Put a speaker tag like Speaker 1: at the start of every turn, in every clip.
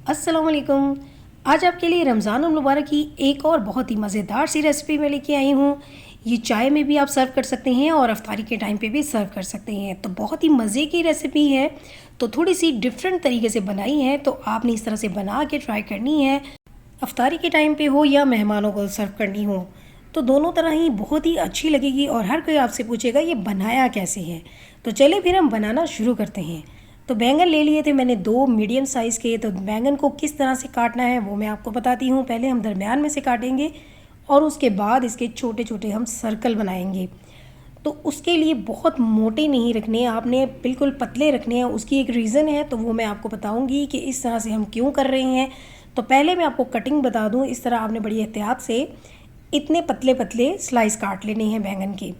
Speaker 1: अस्सलाम वालेकुम। आज आपके लिए रमज़ान मुबारक की एक और बहुत ही मज़ेदार सी रेसिपी मैं लेके आई हूँ। ये चाय में भी आप सर्व कर सकते हैं और अफ्तारी के टाइम पे भी सर्व कर सकते हैं। तो बहुत ही मज़े की रेसिपी है, तो थोड़ी सी डिफरेंट तरीके से बनाई है, तो आपने इस तरह से बना के ट्राई करनी है। अफ्तारी के टाइम पे हो या मेहमानों को सर्व करनी हो, तो दोनों तरह ही बहुत ही अच्छी लगेगी और हर कोई आपसे पूछेगा ये बनाया कैसे है। तो चलिए फिर हम बनाना शुरू करते हैं। तो बैंगन ले लिए थे मैंने 2 मीडियम साइज़ के। तो बैंगन को किस तरह से काटना है वो मैं आपको बताती हूँ। पहले हम दरमियान में से काटेंगे और उसके बाद इसके छोटे छोटे हम सर्कल बनाएंगे। तो उसके लिए बहुत मोटे नहीं रखने, आपने बिल्कुल पतले रखने हैं। उसकी एक रीज़न है, तो वो मैं आपको बताऊंगी कि इस तरह से हम क्यों कर रहे हैं। तो पहले मैं आपको कटिंग बता दूं, इस तरह आपने बड़ी एहतियात से इतने पतले पतले स्लाइस काट लेने हैं बैंगन के।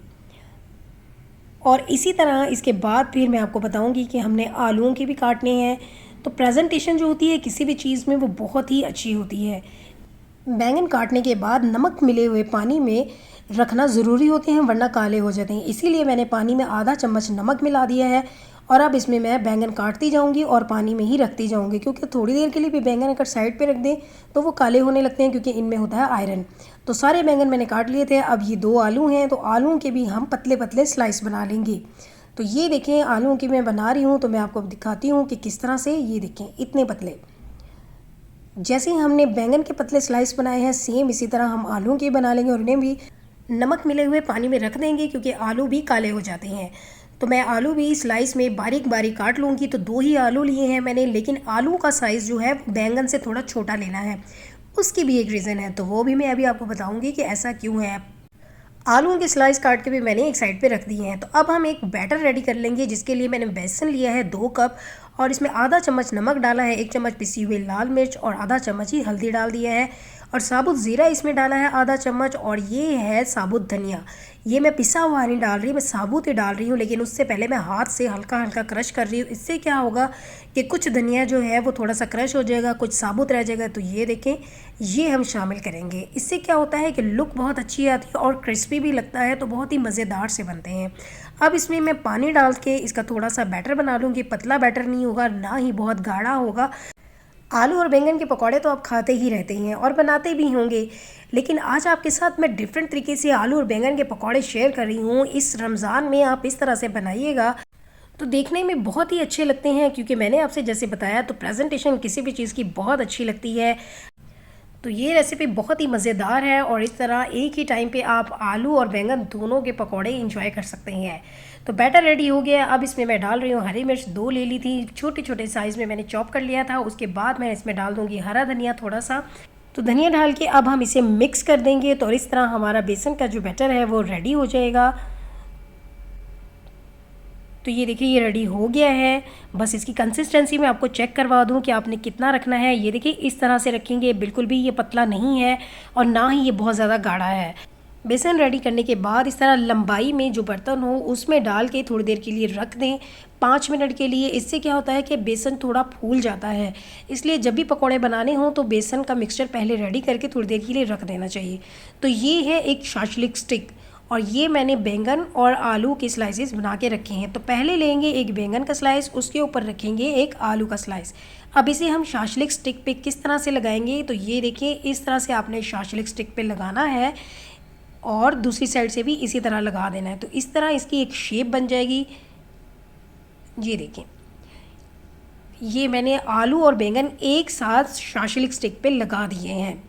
Speaker 1: और इसी तरह इसके बाद फिर मैं आपको बताऊंगी कि हमने आलूओं के भी काटने हैं। तो प्रेजेंटेशन जो होती है किसी भी चीज़ में वो बहुत ही अच्छी होती है। बैंगन काटने के बाद नमक मिले हुए पानी में रखना ज़रूरी होते हैं, वरना काले हो जाते हैं। इसीलिए मैंने पानी में आधा चम्मच नमक मिला दिया है। और अब इसमें मैं बैंगन काटती जाऊंगी और पानी में ही रखती जाऊंगी, क्योंकि थोड़ी देर के लिए भी बैंगन अगर साइड पे रख दें तो वो काले होने लगते हैं, क्योंकि इनमें होता है आयरन। तो सारे बैंगन मैंने काट लिए थे। अब ये 2 आलू हैं, तो आलूओं के भी हम पतले पतले स्लाइस बना लेंगे। तो ये देखें, आलूओं की मैं बना रही हूँ, तो मैं आपको दिखाती हूँ कि किस तरह से। ये देखें इतने पतले, जैसे ही हमने बैंगन के पतले स्लाइस बनाए हैं, सेम इसी तरह हम आलूओं के बना लेंगे और उन्हें भी नमक मिले हुए पानी में रख देंगे, क्योंकि आलू भी काले हो जाते हैं। तो मैं आलू भी स्लाइस में बारीक बारीक काट लूँगी। तो 2 ही आलू लिए हैं मैंने, लेकिन आलू का साइज़ जो है बैंगन से थोड़ा छोटा लेना है। उसकी भी एक रीज़न है, तो वो भी मैं अभी आपको बताऊँगी कि ऐसा क्यों है। आलूओं के स्लाइस काट के भी मैंने एक साइड पे रख दिए हैं। तो अब हम एक बैटर रेडी कर लेंगे, जिसके लिए मैंने बेसन लिया है 2 कप और इसमें आधा चम्मच नमक डाला है, 1 चम्मच पिसी हुई लाल मिर्च और आधा चम्मच ही हल्दी डाल दिया है और साबुत ज़ीरा इसमें डाला है आधा चम्मच। और ये है साबुत धनिया। ये मैं पिसा हुआ नहीं डाल रही, मैं साबुत ही डाल रही हूँ, लेकिन उससे पहले मैं हाथ से हल्का हल्का क्रश कर रही हूँ। इससे क्या होगा कि कुछ धनिया जो है वो थोड़ा सा क्रश हो जाएगा, कुछ साबुत रह जाएगा। तो ये देखें, ये हम शामिल करेंगे। इससे क्या होता है कि लुक बहुत अच्छी आती है और क्रिस्पी भी लगता है, तो बहुत ही मज़ेदार से बनते हैं। अब इसमें मैं पानी डाल के इसका थोड़ा सा बैटर बना लूँगी। पतला बैटर नहीं होगा, ना ही बहुत गाढ़ा होगा। आलू और बैंगन के पकौड़े तो आप खाते ही रहते हैं और बनाते भी होंगे, लेकिन आज आपके साथ मैं डिफरेंट तरीके से आलू और बैंगन के पकौड़े शेयर कर रही हूँ। इस रमज़ान में आप इस तरह से बनाइएगा तो देखने में बहुत ही अच्छे लगते हैं, क्योंकि मैंने आपसे जैसे बताया तो प्रेजेंटेशन किसी भी चीज़ की बहुत अच्छी लगती है। तो ये रेसिपी बहुत ही मज़ेदार है और इस तरह एक ही टाइम पे आप आलू और बैंगन दोनों के पकौड़े इंजॉय कर सकते हैं। तो बैटर रेडी हो गया। अब इसमें मैं डाल रही हूँ हरी मिर्च 2 ले ली थी, छोटे छोटे साइज़ में मैंने चॉप कर लिया था। उसके बाद मैं इसमें डाल दूँगी हरा धनिया थोड़ा सा। तो धनिया डाल के अब हम इसे मिक्स कर देंगे। तो इस तरह हमारा बेसन का जो बैटर है वो रेडी हो जाएगा। तो ये देखिए, ये रेडी हो गया है। बस इसकी कंसिस्टेंसी मैं आपको चेक करवा दूं कि आपने कितना रखना है। ये देखिए, इस तरह से रखेंगे, बिल्कुल भी ये पतला नहीं है और ना ही ये बहुत ज़्यादा गाढ़ा है। बेसन रेडी करने के बाद इस तरह लंबाई में जो बर्तन हो उसमें डाल के थोड़ी देर के लिए रख दें, 5 मिनट के लिए। इससे क्या होता है कि बेसन थोड़ा फूल जाता है, इसलिए जब भी पकौड़े बनाने हों तो बेसन का मिक्सचर पहले रेडी करके थोड़ी देर के लिए रख देना चाहिए। तो ये है एक शाशलिक स्टिक और ये मैंने बैंगन और आलू के स्लाइसेस बना के रखे हैं। तो पहले लेंगे एक बैंगन का स्लाइस, उसके ऊपर रखेंगे एक आलू का स्लाइस। अब इसे हम शाशलिक स्टिक पे किस तरह से लगाएंगे, तो ये देखिए, इस तरह से आपने शाशलिक स्टिक पे लगाना है और दूसरी साइड से भी इसी तरह लगा देना है। तो इस तरह इसकी एक शेप बन जाएगी। ये देखें, ये मैंने आलू और बैंगन एक साथ शाशलिक स्टिक पे लगा दिए हैं।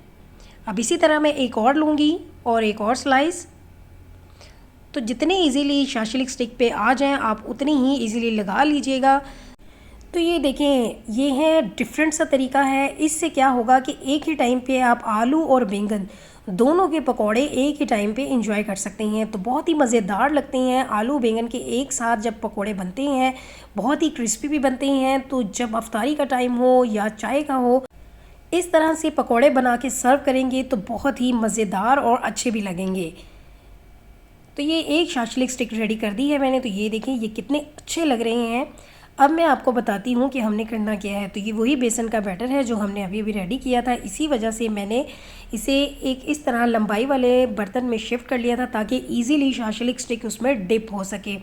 Speaker 1: अब इसी तरह मैं एक और लूँगी और एक और स्लाइस। तो जितने इजीली शाशलिक स्टिक पे आ जाएं आप उतनी ही इजीली लगा लीजिएगा। तो ये देखें, ये है डिफरेंट सा तरीका है। इससे क्या होगा कि एक ही टाइम पे आप आलू और बैंगन दोनों के पकौड़े एक ही टाइम पे एंजॉय कर सकते हैं। तो बहुत ही मज़ेदार लगते हैं आलू बैंगन के एक साथ जब पकौड़े बनते हैं, बहुत ही क्रिस्पी भी बनते हैं। तो जब अफ्तारी का टाइम हो या चाय का हो, इस तरह से पकौड़े बना के सर्व करेंगे तो बहुत ही मज़ेदार और अच्छे भी लगेंगे। तो ये एक शाशलिक स्टिक रेडी कर दी है मैंने। तो ये देखें, ये कितने अच्छे लग रहे हैं। अब मैं आपको बताती हूँ कि हमने करना क्या है। तो ये वही बेसन का बैटर है जो हमने अभी अभी रेडी किया था। इसी वजह से मैंने इसे एक इस तरह लंबाई वाले बर्तन में शिफ्ट कर लिया था, ताकि इजीली शाशलिक स्टिक उसमें डिप हो सके।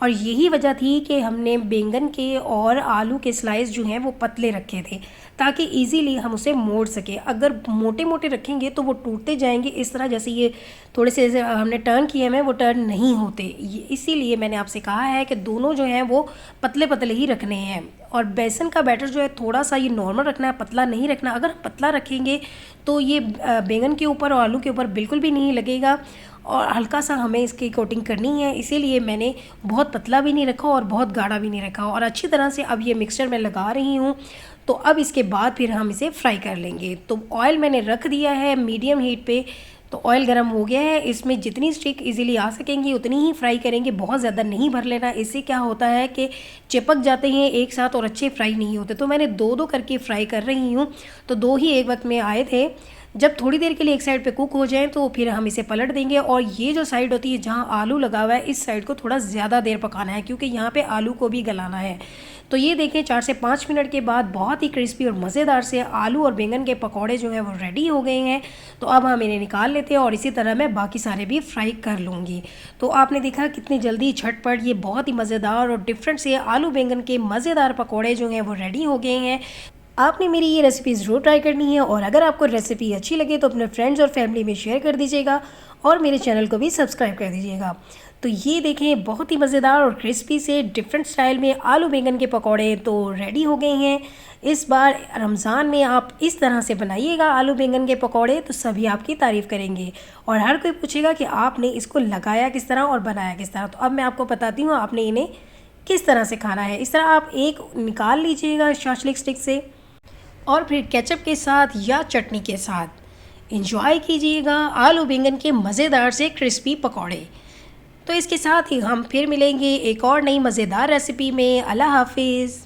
Speaker 1: और यही वजह थी कि हमने बैंगन के और आलू के स्लाइस जो हैं वो पतले रखे थे, ताकि इजीली हम उसे मोड़ सकें। अगर मोटे मोटे रखेंगे तो वो टूटते जाएंगे, इस तरह जैसे ये थोड़े से हमने टर्न किए हैं वो टर्न नहीं होते। इसीलिए मैंने आपसे कहा है कि दोनों जो हैं वो पतले पतले ही रखने हैं। और बेसन का बैटर जो है थोड़ा सा ये नॉर्मल रखना है, पतला नहीं रखना। अगर पतला रखेंगे तो ये बैंगन के ऊपर और आलू के ऊपर बिल्कुल भी नहीं लगेगा, और हल्का सा हमें इसकी कोटिंग करनी है। इसीलिए मैंने बहुत पतला भी नहीं रखा और बहुत गाढ़ा भी नहीं रखा। और अच्छी तरह से अब ये मिक्सचर मैं लगा रही हूँ। तो अब इसके बाद फिर हम इसे फ्राई कर लेंगे। तो ऑयल मैंने रख दिया है मीडियम हीट पे। तो ऑयल गर्म हो गया है, इसमें जितनी स्टिक इजीली आ सकेंगी उतनी ही फ्राई करेंगे, बहुत ज़्यादा नहीं भर लेना। इससे क्या होता है कि चिपक जाते हैं एक साथ और अच्छे फ्राई नहीं होते। तो मैंने दो दो करके फ्राई कर रही हूँ। तो दो ही एक वक्त में आए थे। जब थोड़ी देर के लिए एक साइड पे कुक हो जाए तो फिर हम इसे पलट देंगे। और ये जो साइड होती है जहाँ आलू लगा हुआ है, इस साइड को थोड़ा ज़्यादा देर पकाना है, क्योंकि यहाँ पे आलू को भी गलाना है। तो ये देखें 4 से 5 मिनट के बाद बहुत ही क्रिस्पी और मज़ेदार से आलू और बैंगन के पकौड़े जो हैं वो रेडी हो गए हैं। तो अब हम इन्हें निकाल लेते हैं और इसी तरह मैं बाकी सारे भी फ्राई कर लूँगी। तो आपने देखा कितनी जल्दी झटपट ये बहुत ही मज़ेदार और डिफरेंट से आलू बैंगन के मज़ेदार पकौड़े जो हैं वो रेडी हो गए हैं। आपने मेरी ये रेसिपी ज़रूर ट्राई करनी है, और अगर आपको रेसिपी अच्छी लगे तो अपने फ्रेंड्स और फैमिली में शेयर कर दीजिएगा और मेरे चैनल को भी सब्सक्राइब कर दीजिएगा। तो ये देखें बहुत ही मज़ेदार और क्रिस्पी से डिफरेंट स्टाइल में आलू बैंगन के पकौड़े तो रेडी हो गए हैं। इस बार रमज़ान में आप इस तरह से बनाइएगा आलू बैंगन के पकौड़े, तो सभी आपकी तारीफ़ करेंगे और हर कोई पूछेगा कि आपने इसको लगाया किस तरह और बनाया किस तरह। तो अब मैं आपको बताती हूँ आपने इन्हें किस तरह से खाना है। इस तरह आप एक निकाल लीजिएगा शाशलिक स्टिक से और फिर केचप के साथ या चटनी के साथ एंजॉय कीजिएगा आलू बैंगन के मज़ेदार से क्रिस्पी पकौड़े। तो इसके साथ ही हम फिर मिलेंगे एक और नई मज़ेदार रेसिपी में। अल्लाह हाफिज़।